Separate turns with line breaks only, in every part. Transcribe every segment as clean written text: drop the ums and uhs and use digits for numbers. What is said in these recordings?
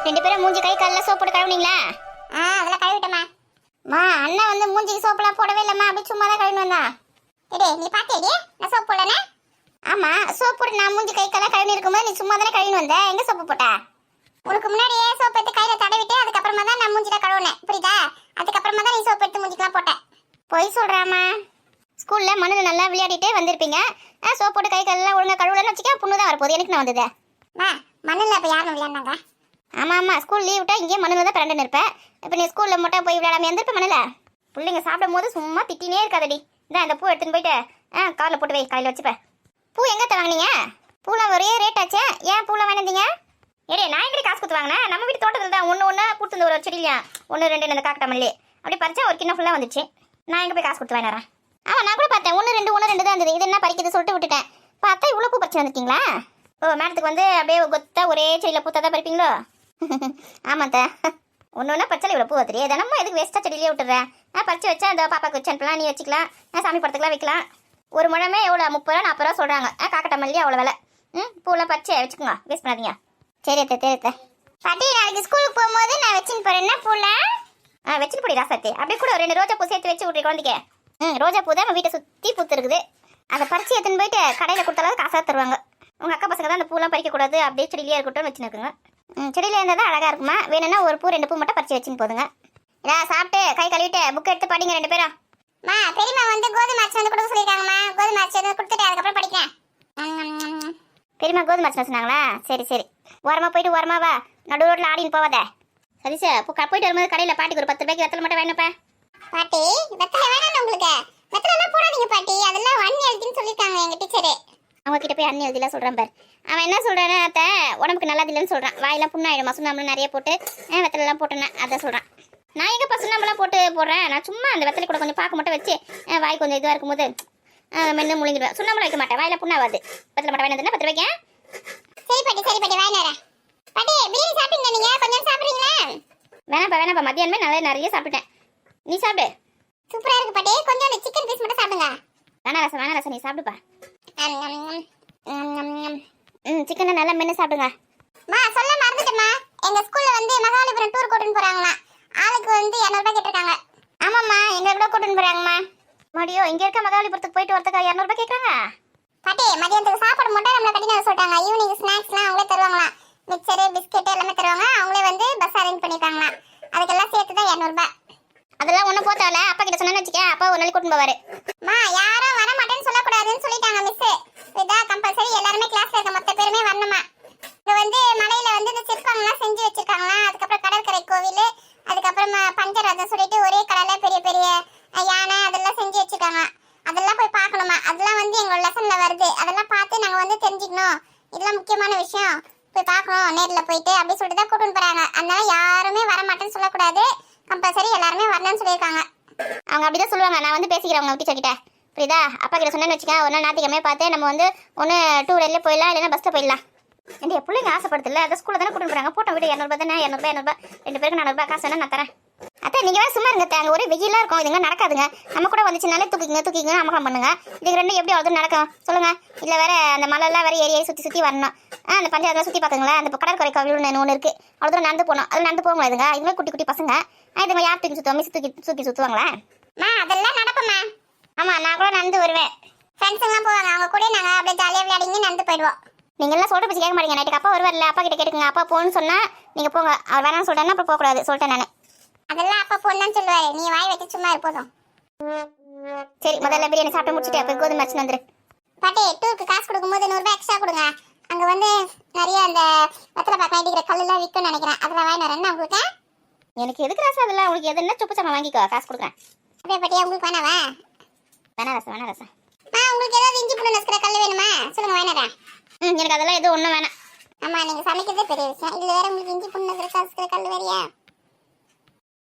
ரெண்டு பேரும் மூஞ்சி கை காலில் சோப்பு போட்டு கழுவுனீங்களா?
அதெல்லாம் கழுவிட்டமா.
மா அண்ணன் வந்து மூஞ்சிக்கு சோப்புலாம் போடவே இல்லைம்மா, அப்படி சும்மா தான் கழுவி வந்தான்.
நீ பாத்தேடி நான் சோப்பு போடலனே?
ஆமா, சோப்பு போட்டு நான் மூஞ்சி கை காலை கழுவி இருக்கும்போது நீ சும்மா தானே கழுவி வந்த. எங்க சோப்பு போட்ட?
உனக்கு முன்னாடியே சோப்பு எடுத்து கையில தடவிட்டு அதுக்கப்புறமா தான் நான் மூஞ்சில கழுவுனேன், புரியுதா? அதுக்கப்புறமா தான் நீ சோப்பு எடுத்து மூஞ்சிக்கலாம் போட்ட.
போய் சொல்றாமா. ஸ்கூல்ல மண்ணில் நல்லா விளையாடிட்டே வந்திருப்பீங்க. சோப்பு போட்டு கை காலெல்லாம் ஒழுங்கா கழுவலன்னு வச்சுக்கா புண்ணு தான் வரப்போகுது. எனக்கு நான் வந்தது
மண்ணில் இப்போ யாரும் விளையாண்டாங்க?
ஆமா ஆமா, ஸ்கூல் லீவ் விட்டா இங்கே மண்ணில் தான் பிறண்டு இருப்பேன். இப்போ நீ ஸ்கூல்ல மட்டும் போய் விளையாடாம இருந்திருப்ப மண்ணில். பிள்ளைங்க சாப்பிடும் போது சும்மா திட்டினே இருக்காதடி. இந்த பூ எடுத்துன்னு போயிட்டு காரில் போட்டு வை, கையில் வச்சுப்பேன். பூ எங்கே வாங்கினீங்க? பூலாம் ஒரே ரேட் ஆச்சு, ஏன் பூலாம் வாங்கினீங்க? ஏடே நான் எங்கே காசு கொடுத்து வாங்கினேன்? நம்ம வீட்டு தோட்டத்தில் தான் ஒன்று பூத்து ஒரு செடியிலையா 1 2 இந்த காக்கட்டா மல்லி அப்படி பறிச்சா ஒரு கிண்ணம் ஃபுல்லாக வந்துச்சு. நான் எங்கே போய் காசு கொடுத்து வாங்கினேன்? ஆமாம், நான் கூட பார்த்தேன் 1 2 தான் இருந்தது. இது என்ன பறிக்கிறது சொல்லிட்டு விட்டுட்டேன். பார்த்தா இவ்வளோ பூ பறிச்சு வந்துட்டீங்களா? ஓ, மேடத்துக்கு வந்து அப்படியே கொத்தா ஒரே செடியில் பூத்தா தான் பறிப்பீங்களோ? ஆமாத்த, ஒன்று பச்சளை இவ்வளோ பூ வந்துரு. தினமும் எதுக்கு வேஸ்ட்டாக செடியிலே விட்டுறேன். பறிச்சு வச்சா அந்த பாப்பாக்கு வச்சு அனுப்பலாம், நீ வச்சுக்கலாம், சாமி படத்துக்குலாம் வைக்கலாம். ஒரு முழமே எவ்வளோ 30 ரூபா 40 ரூபா சொல்கிறாங்க. காக்கட்டா மல்லி அவ்வளோ விலை. பூலாம் பறிச்சு வச்சுக்கோங்க, வேஸ்ட் பண்ணாதீங்க. சரி அத்தை, சரி அத்தை.
பாட்டி நாளைக்கு ஸ்கூலுக்கு போகும்போது நான் வச்சுன்னு போறேன். என்ன பூல?
வச்சுட்டு போடி ராசாத்தி. அப்படியே கூட 2 ரோஜா பூ சேர்த்து வச்சு விட்றி குழந்தைக்கு. ரோஜா பூ தான் நம்ம வீட்டை சுற்றி பூத்து இருக்குது. அதை பறிச்சு எடுத்துன்னு போயிட்டு கடையில் கொடுத்தாலும் காசாக தருவாங்க. உங்கள் அக்கா பசங்க தான் அந்த பூலாம் பறிக்கக்கூடாது, அப்படியே செடியிலே இருக்கட்டும் வச்சுருக்குங்க. செடியில் இருந்தால் தான் அழகாக இருக்குமா. வேணும்னா ஒரு பூ 2 பூ மட்டும் பறிச்சு வச்சுன்னு போதுங்க. நான் சாப்பிட்டு கை கழுவிட்டு புக் எடுத்து படிங்க 2 பேரும்.
பெரியம்மா வந்து கோதுமை அரிசி வந்து கொடுக்க சொல்லியிருக்காங்கம்மா. கோதுமை அரிசி வந்து கொடுத்துட்டு அதுக்கப்புறம் படிக்கிறேன்.
பெரியம்மா கோதுமை அரிசி சொன்னாங்களா? சரி சரி, ஓரமாக போயிட்டு ஓரமாக வா, நடு ரோட்டில் ஆடின்னு போவாத. சரி சார், போயிட்டு வரும்போது கடையில் பாட்டிக்கு ஒரு 10 ரூபாய்க்கு வெத்தலை மட்டும் வேணுப்பா.
பாட்டி வெத்தலை வேணாம் உங்களுக்கு. வெத்தலை போடாதீங்க பாட்டி, அதெல்லாம் அன்ஹெல்தின்னு சொல்லியிருக்காங்க எங்கள் டீச்சரு.
அவங்க கிட்ட போய் அன்ஹெல்திலாம் சொல்கிறான் பார். அவன் என்ன சொல்கிறான்னு அத்தை, உடம்புக்கு நல்லது இல்லைன்னு சொல்கிறான். வாயெல்லாம் புண்ணாயிடும், சுண்ணாம்புலாம் நிறைய போட்டு வெத்தலைலாம் போட்டேன்னு அதை சொல்கிறான். நான் எங்கேப்பா சுண்ணாம்பெல்லாம் போட்டு போடுறேன்? நான் சும்மா அந்த வெத்தலை கூட கொஞ்சம் பார்க்க மட்டும் வச்சு வாய் கொஞ்சம் இதுவாக இருக்கும்போது மென்று முழுங்கிடுவேன். சுண்ணாம்பெல்லாம் வைக்க மாட்டேன், வாயில புண்ணாவாது. வெத்தலை மட்டும் வேணாதுன்னா 10 ரூபாய்க்கு.
சரி பாட்டி வாங்கினறேன். பாட்டி பிரியாணி சாப்பிட்டீங்க நீங்க? கொஞ்சம் சாப்பிட்றீங்களா?
வேணாப்பா, மதியானமே நல்லா நிறைய சாப்பிட்டேன். நீ சாப்பிடு.
சூப்பரா இருக்கு பாட்டி. கொஞ்சம் அந்த சிக்கன் பீஸ் மட்டும் சாப்பிடுங்க.
வேணா ரசம் நீ சாப்பிடுப்பா. சிக்கனை நல்லா மென்று சாப்பிடுங்க.
சொல்ல மறந்துட்டேம்மா, எங்க ஸ்கூல்ல வந்து மகாபலிபுரம் டூர் கூட்டின்னு போறாங்களா. ஆளுக்கு வந்து 200 ரூபாய் கேட்டிருக்காங்க.
ஆமாம்மா, எங்க கூட கூட்டின்னு போறாங்கம்மா. மடியோ இங்க இருக்க மகாபலிபுரத்துக்கு போயிட்டு வரதுக்கு 200 ரூபாய் கேட்குறாங்க.
பாட்டி மதியானத்துக்கு சாப்பாடு மட்டும் நம்மள கட்டின சொல்லிட்டாங்க. ஈவினிங் ஸ்நாக்ஸ்லாம் அவங்களே தருவாங்களா. மிக்சரு பிஸ்கெட் எல்லாமே தருவாங்க. அவங்களே வந்து பஸ் அரேஞ்ச் பண்ணிருக்காங்களா. அதுக்கெல்லாம் சேர்த்து தான் 200 ரூபாய்.
அதெல்லாம் ஒன்றும் போத்தால, அப்பா கிட்ட சொன்னு வச்சுக்க, அப்பா ஒரு நாளைக்கு கூட்டின்னு போவாரு.
யாரும் வர மாட்டேன்னு சொல்லக்கூடாதுன்னு சொல்லிட்டாங்க மிஸ். இதான் கம்பல்சரி எல்லாருமே கிளாஸ்ல இருக்க மொத்த பேருமே வரணுமா. இங்க வந்து மலையில வந்து இந்த சிற்பங்கள்லாம் செஞ்சு வச்சிருக்காங்களா. அதுக்கப்புறம் கடற்கரை கோவில், அதுக்கப்புறமா பஞ்சரதம் சொல்லிட்டு ஒரே கலர்ல பெரிய பெரிய யானை அதெல்லாம் செஞ்சு வச்சிருக்காங்க. அதெல்லாம் போய் பார்க்கணுமா. அதெல்லாம் வந்து எங்களோட லெசன்ல வருது. அதெல்லாம் பார்த்து நாங்க வந்து தெரிஞ்சுக்கணும். இதெல்லாம் முக்கியமான விஷயம், போய் பார்க்கணும் நேர்ல போயிட்டு அப்படி சொல்லிட்டு தான் கூட்டின்னு போறாங்க. அதனால யாருமே வர மாட்டேன்னு சொல்லக்கூடாது, கம்பல்சரி எல்லாருமே வரணும்னு சொல்லியிருக்காங்க.
அவங்க அப்படிதான் சொல்லுவாங்க. நான் வந்து பேசிக்கிறேன் அவங்க டீச்சர் கிட்ட, புரியுதா? அப்பா கிட்ட சொன்னேன்னு வச்சுக்க, ஒரு நாள் ஞாயிற்றுக்கிழமையே பார்த்து நம்ம வந்து ஒன்று 2 வீலர்ல போயிடலாம், இல்லைன்னா பஸ்ஸில் போயிடலாம். என் பிள்ளைங்க ஆசைப்படுதில்ல, அதை ஸ்கூலில் தானே கூட்டிட்டு போறாங்க. போட்டோம் விட 200 ரூபாய் தானே, 200 ரூபாய் 2 பேருக்கு 400 ரூபாய் காசு நான் தரேன். அத்தை நீங்க வேற சும்மா இருங்க, அங்கே ஒரே வெயிலாக இருக்கும், இதுங்க நடக்காதுங்க. நம்ம கூட வந்துச்சுனாலே தூக்கிங்க அமகம் பண்ணுங்க. இதுக்கு 2 எப்படி அவ்வளோ நடக்கும் சொல்லுங்க? இல்லை வேற அந்த மலைலாம் வேற ஏரியை சுற்றி வரணும். அந்த பஞ்சாயத்தில் சுற்றி பார்க்குங்களா, அந்த கடற்கரை கோவில் ஒன்று இருக்கு, அவ்வளோ தூரம் நடந்து போகணும். அதில் நடந்து போக இதுங்க. இதுவே குட்டி குட்டி பசங்க. இதுங்க யார் தூக்கி சுற்றுவோம்? மிஸ் தூக்கி சுற்றுவாங்களா?
அதெல்லாம் நடக்குமா?
ஆமா, நான் கூட நடந்து வருவேன்.
ஃப்ரெண்ட்ஸ் எல்லாம் போவாங்க, அவங்க கூட நாங்கள் அப்படியே ஜாலியாக விளையாடிங்க நடந்து போயிடுவோம்.
நீங்க எல்லாம் சொல்ற பத்தி கேட்க மாட்டீங்க. நைட்டுக்கு அப்பா வருவார்ல, அப்பா கிட்ட கேட்டுங்க. அப்பா போன்னு சொன்னா நீங்க போங்க, அவர் வேணாம்னு சொல்லிட்டேன்னா அப்புறம் போகக்கூடாது சொல்லிட்டேன் நான்.
அதெல்லாம் அப்பா போன்னு சொல்லுவாரு, நீ வாய் வச்சு சும்மா இருப்போதும்.
சரி, முதல்ல பிரியாணி சாப்பிட்டு முடிச்சுட்டு அப்போ கோதுமை அரிசி வந்துரு.
பாட்டி டூருக்கு காசு கொடுக்கும்போது 100 ரூபாய் எக்ஸ்ட்ரா கொடுங்க. அங்க வந்து நிறைய அந்த வெத்தலை பாக்க வேண்டிக்கிற கல்லுலாம் விற்கும்னு நினைக்கிறேன். அதெல்லாம் வாங்கி வரேன் உங்களுக்கு.
எனக்கு எதுக்கு ராசா அதெல்லாம்? உங்களுக்கு எதுன்னா சொப்பு சாமான் வாங்கிக்கோ, காசு கொடுக்குறேன்.
அப்படியே பாட்டியா உங்களுக்கு வேணாவா?
வேணா ரசம்.
உங்களுக்கு ஏதாவது இஞ்சி பூண்டு நசுக்கிற கல் வேணுமா சொல்லுங்க, வாங்கினறேன்.
எனக்கு அதெல்லாம் எதுவும் ஒன்றும் வேணாம்.
ஆமா, நீங்க சமைக்கிறதே பெரிய விஷயம், இதுல வேற உங்களுக்கு இஞ்சி பூண்டு நசுக்கிற கல் வேறியா?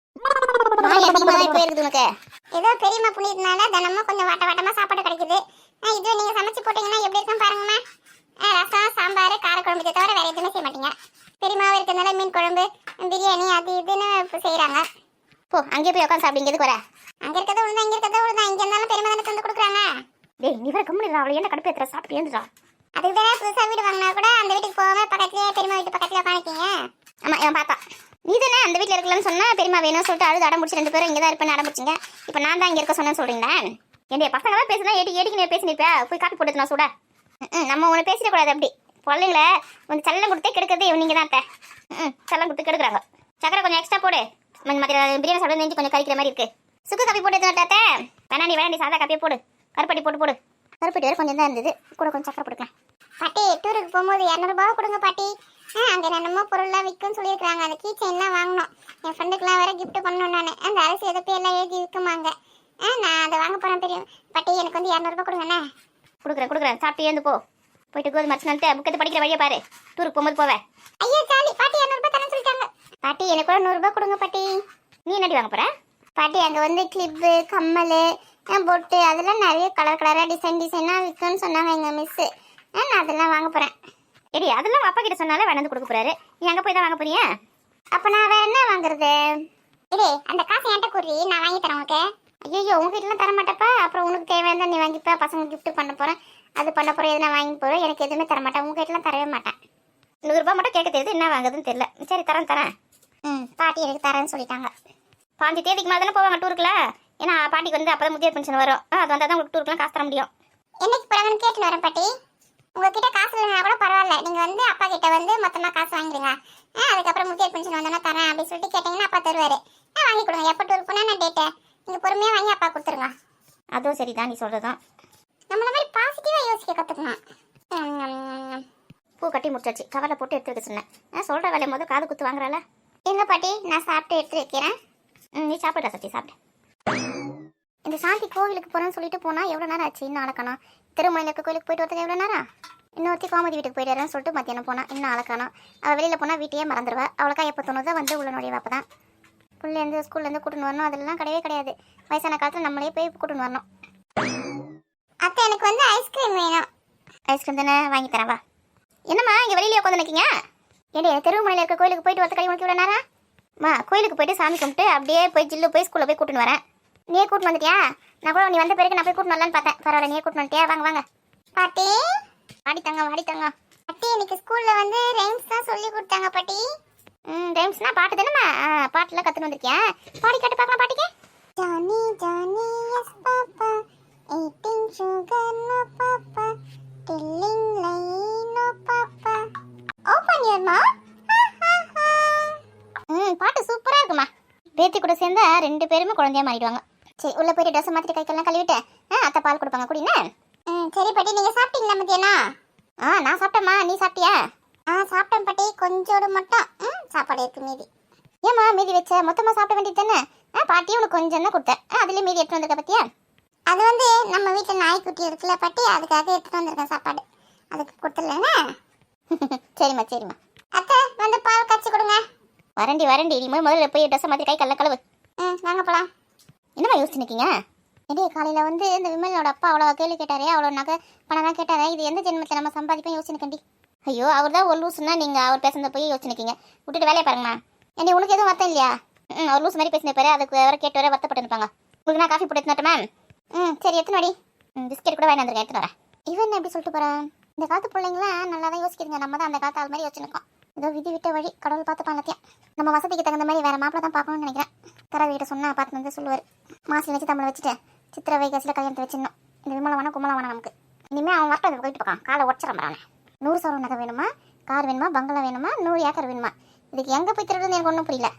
போயிருக்குது உனக்கு.
ஏதோ பெரியம்மா புண்ணியதுனால தினமும் கொஞ்சம் வட்டமா சாப்பாடு கிடைக்குது. இதுவே நீங்க சமைச்சு போட்டீங்கன்னா எப்படி இருக்கும் பாருங்கம்மா. ரசம் சாம்பார் காரக்குழம்பு தவிர வேற எதுவுமே செய்ய மாட்டீங்க. பெரியமாவும் இருக்கிறதுனால மீன் குழம்பு பிரியாணி அது இதுன்னு செய்யறாங்க.
போ அங்கேயே போய் உட்காந்து சாப்பிடுங்க. எதுக்கு வர?
அங்க இருக்கிறத விழுந்தா இங்க இருந்தாலும் பெரியமா தானே தந்து கொடுக்குறாங்க.
டேய் நீ வேற கம்முனு அவளை என்ன கடுப்பு ஏத்துற? சாப்பிட்டு ஏந்துடா.
அதுக்கு தானே புதுசா வீடு வாங்கினா கூட அந்த வீட்டுக்கு போகாம பக்கத்துலயே பெரியமா வீட்டு பக்கத்துல உட்காந்துக்கீங்க.
ஆமா இவன் பார்த்தா நீ தானே அந்த வீட்டில் இருக்கலன்னு சொன்னா பெரியமா வேணும்னு சொல்லிட்டு அழுது அடம் முடிச்சு 2 பேரும் இங்கே தான் இருப்பேன்னு அடம் முடிச்சிங்க. இப்போ நான் தான் இங்கே இருக்க சொன்னேன்னு சொல்றீங்களா? என்னுடைய பசங்க தான் பேசுனா ஏடிக்கு நீ பேசினிப்பா போய் காப்பி போட்டு நான் சுட. நம்ம ஒன்று பேசிடக்கூடாது அப்படி. பிள்ளைங்கள வந்து செல்லம் கொடுத்தே கெடுக்கிறது இவங்க தான் அத்தை. செல்லம் கொடுத்து கெடுக்குறாங்க. சக்கரை கொஞ்சம் எக்ஸ்ட்ரா போடு. மற்ற பிரியாணி சாப்பிட நெஞ்சு கொஞ்சம் கறிக்கிற மாதிரி இருக்கு. சுக்கு காப்பி போட்டு எடுத்துட்டாத்தே. வேணாண்டி சாதா காப்பியை போடு. கருப்பட்டி போடு. கருப்பட்டி வேறு கொஞ்சம் தான் இருந்தது. கூட கொஞ்சம் சக்கரை போட்டுக்கலாம்.
பாட்டி டூருக்கு போகும்போது 200 கொடுங்க பாட்டி. அங்கே என்னமோ பொருள்லாம் விற்குன்னு சொல்லியிருக்காங்க. அந்த கீ செயின்லாம் வாங்கணும். என் ஃப்ரெண்டுக்குலாம் வேற கிஃப்ட் பண்ணணும். நான் அந்த அரசு எதப்போ எல்லாம் எழுதி விற்குமாங்க. நான் அதை வாங்க போகிறேன் தெரியும். பாட்டி எனக்கு வந்து 200 கொடுங்கண்ணே.
கொடுக்குறேன். சாப்பிட்டு ஏந்து போ. போயிட்டு கோது மறைச்சு புக்கத்தை படிக்கிற வழியை பாரு. டூருக்கு போகும்போது போவேன்.
ஐயோ ஜாலி. பாட்டி 200 தரேன்னு சொல்லிட்டாங்க.
பாட்டி எனக்கு கூட 100 கொடுங்க பாட்டி. நீ என்னடி வாங்க போற?
பாட்டி அங்கே வந்து கிளிப்பு கம்மல் பொட்டு அதெல்லாம் நிறைய கலராக டிசைனாக விற்குன்னு சொன்னாங்க எங்கள் மிஸ்ஸு. நான் அதெல்லாம் வாங்க போகிறேன்.
எடி அதெல்லாம் அப்பா கிட்ட சொன்னாலே வேணாந்து கொடுக்க போறாரு. நீ அங்கே போய் தான் வாங்க போறியா?
அப்போ நான் வேற என்ன வாங்குறது? இதே அந்த காசு என்கிட்ட கூறி நான் வாங்கி தரேன் உனக்கு.
ஐயோ உங்ககிட்டலாம் தர மாட்டப்பா. அப்புறம் உனக்கு தேவையான நீ வாங்கிப்பா. பசங்க கிஃப்ட் பண்ண போறேன் அது பண்ண போறேன் எதுனா வாங்கி போறேன். எனக்கு எதுவுமே தர மாட்டேன். உங்ககிட்டலாம் தரவே மாட்டேன். 100 ரூபாய் மட்டும் கேட்க தெரியுது. என்ன வாங்குறதுன்னு தெரியல. சரி தரேன்.
பாட்டி எனக்கு தரேன்னு சொல்லிட்டாங்க.
5 தேதிக்கு மேலே தானே போவாங்க டூருக்குல. ஏன்னா பாட்டிக்கு வந்து அப்போ தான் முதியோர் பென்ஷன் வரும். அது வந்தால் தான் உங்களுக்கு டூருக்குலாம் காசு தர முடியும்.
என்னைக்கு போறாங்கன்னு கேட்டு வரேன் பாட்டி. உங்ககிட்ட காசு இல்லைனா கூட பரவாயில்ல. நீங்க வந்து அப்பா கிட்ட வந்து மொத்தமா காசு வாங்கிடுங்க. அதுக்கப்புறம் முதியோர் பென்ஷன் வந்தோன்னா தரேன் அப்படின்னு சொல்லிட்டு கேட்டீங்கன்னா அப்பா தருவாரு. வாங்கி கொடுங்க. எப்போ டூர் போனா நான் டேட்டு நீங்க பொறுமையா வாங்கி அப்பா கொடுத்துருங்க.
அதுவும் சரிதான் நீ சொல்றதும்.
நம்மள மாதிரி பாசிட்டிவா யோசிக்க கத்துக்கணும்.
பூ கட்டி முடிச்சாச்சு. கவரில் போட்டு எடுத்து வைக்க சொன்னேன். நான் சொல்ற வேலையும் போது காது குத்து வாங்குறாள.
எங்க பாட்டி நான் சாப்பிட்டு எடுத்து வைக்கிறேன்.
நீ சாப்பிட்ற சச்சி சாப்பிட்டு. இந்த சாந்தி கோவிலுக்கு போறேன்னு சொல்லிட்டு போனா எவ்வளோ நேரம் ஆச்சு? இன்னும் அளக்கணும். திருமலையில் இருக்க கோயிலுக்கு போயிட்டு வரதுக்கு எவ்வளோ நேரம்? இன்னொருத்தி கோமதி வீட்டுக்கு போயிட்டு வரேன்னு சொல்லிட்டு மத்தியானம் போனா இன்னும் அளக்கணும். அவள் வெளியில் போனால் வீட்டையே மறந்துடுவா. அவளுக்கா எப்போ தோணுதோ வந்து உள்ள நுழைவா. அப்போ தான் பிள்ளைலேருந்து ஸ்கூல்லேருந்து கூட்டின்னு வரணும். அதெல்லாம் கிடையாது. வயசான காலத்தில் நம்மளே போய் கூட்டின்னு வரணும்.
அத்தை எனக்கு வந்து ஐஸ்கிரீம் வேணும்.
ஐஸ்கிரீம் தானே வாங்கி தரேன் வா. என்னம்மா இங்கே வெளியிலே உட்காந்து நிற்கிங்க? ஏடி திருமலையில் இருக்க கோயிலுக்கு போயிட்டு வரது கை உனக்கு இவ்வளோ நேரம்? கோயிலுக்கு போயிட்டு சாமி கும்பிட்டு அப்படியே போய் ஜில்லு போய் ஸ்கூலில் போய் கூட்டின்னு வரேன். நீயே கூட்டின்னு வந்துட்டியா? நான் கூட நீ வந்த பிறகு நான் போய் கூட்டின்னு வரலான்னு பார்த்தேன். பரவாயில்ல நீயே கூட்டின்னு வந்துட்டியா? வாங்க
பாட்டி
வாடி தங்க.
பாட்டி எனக்கு ஸ்கூல்ல வந்து ரைம்ஸ் தான் சொல்லி கொடுத்தாங்க பாட்டி.
ரைம்ஸ்னா பாட்டு தானேம்மா? பாட்டுலாம் கற்றுன்னு வந்திருக்கியா? பாடி காட்டு பார்க்கலாம் பாட்டிக்கு.
Johnny Johnny yes papa eating sugar no papa killing line no papa open your mouth.
பாட்டு சூப்பராக இருக்குமா. பேத்தி கூட சேர்ந்தா 2 பேருமே குழந்தையா மாறிடுவாங்க. சரி உள்ள போயிட்டு ட்ரெஸ் மாற்றிட்டு கைக்கெல்லாம் கழுவிட்டு அத்தை பால் கொடுப்பாங்க குடினா.
சரி பாட்டி நீங்க சாப்பிட்டீங்களா மத்தியானம்?
நான் சாப்பிட்டேம்மா. நீ சாப்பிட்டியா?
சாப்பிட்டேன் பாட்டி. கொஞ்சோடு மட்டும் சாப்பாடு இருக்கு மீதி.
ஏம்மா மீதி வச்ச? மொத்தமாக சாப்பிட வேண்டியது தானே? பாட்டியும் உனக்கு கொஞ்சம் தான் கொடுத்தேன். அதுலேயே மீதி எடுத்து வந்திருக்க பத்தியா?
அது வந்து நம்ம வீட்டில் நாய்க்குட்டி இருக்குல்ல பாட்டி, அதுக்காக எடுத்துட்டு வந்திருக்கேன் சாப்பாடு. அதுக்கு கொடுத்துடலண்ணே.
சரிம்மா.
அத்தை வந்து பால் காய்ச்சி கொடுங்க.
வரண்டி நீ முதல்ல போய் ட்ரெஸ் மாற்றி கை கல்ல கழுவு.
வாங்க போலாம்.
என்னம்மா யோசிச்சு நிற்கீங்க? இதே காலையில் வந்து இந்த விமலோட அப்பா அவ்வளோ கேள்வி கேட்டாரே, அவ்வளோ நகை பணம் தான் கேட்டாரே. இது எந்த ஜென்மத்தில் நம்ம சம்பாதிப்போம் யோசிச்சு நிற்கண்டி. ஐயோ அவர் தான் ஒரு லூசுன்னா நீங்கள் அவர் பேசுனத போய் யோசிச்சு நிற்கீங்க. விட்டுட்டு வேலையை பாருங்கண்ணா. ஏண்டி உனக்கு எதுவும் வருத்தம் இல்லையா? அவர் லூஸ் மாதிரி பேசினப்பாரு. அதுக்கு வேற கேட்டு வர வருத்தப்பட்டு இருப்பாங்க. உங்களுக்கு நான் காஃபி போட்டு எடுத்துட்டு மேம். சரி எத்தனை வாடி பிஸ்கெட் கூட வாங்கி வந்துருக்கேன். எடுத்துட்டு வரேன். இவன் எப்படி சொல்லிட்டு போகிறேன்? இந்த காலத்து பிள்ளைங்களாம் நல்லா தான் யோசிக்கிறீங்க. நம்ம தான் அந்த காலத்து ஆள் மாதிரி யோசிச்சுருக்கோம். ஏதோ விதி விட்ட வழி கடவுள் பார்த்து பண்ணத்தியா. நம்ம வசதிக்கு தகுந்த மாதிரி வேற மாப்பிள்ள தான் பார்க்கணும்னு நினைக்கிறேன். தரவிகிட்ட சொன்னால் பார்த்து வந்து சொல்லுவார். மாசில் வச்சு தமிழ் வச்சுட்டு சித்திரை வைகாசியில் கல்யாணத்தை வச்சிடணும். இந்த விமலை வேணா கும்பலம் வேணா நமக்கு. இனிமேல் அவன் வரட்டு போயிட்டு பார்க்கான். காலை உடச்சிடறான். 100 சவரன் நகை வேணுமா? கார் வேணுமா? பங்களா வேணுமா? 100 ஏக்கர் வேணுமா? இதுக்கு எங்கே போய் திருடுன்னு எனக்கு ஒன்றும் புரியல.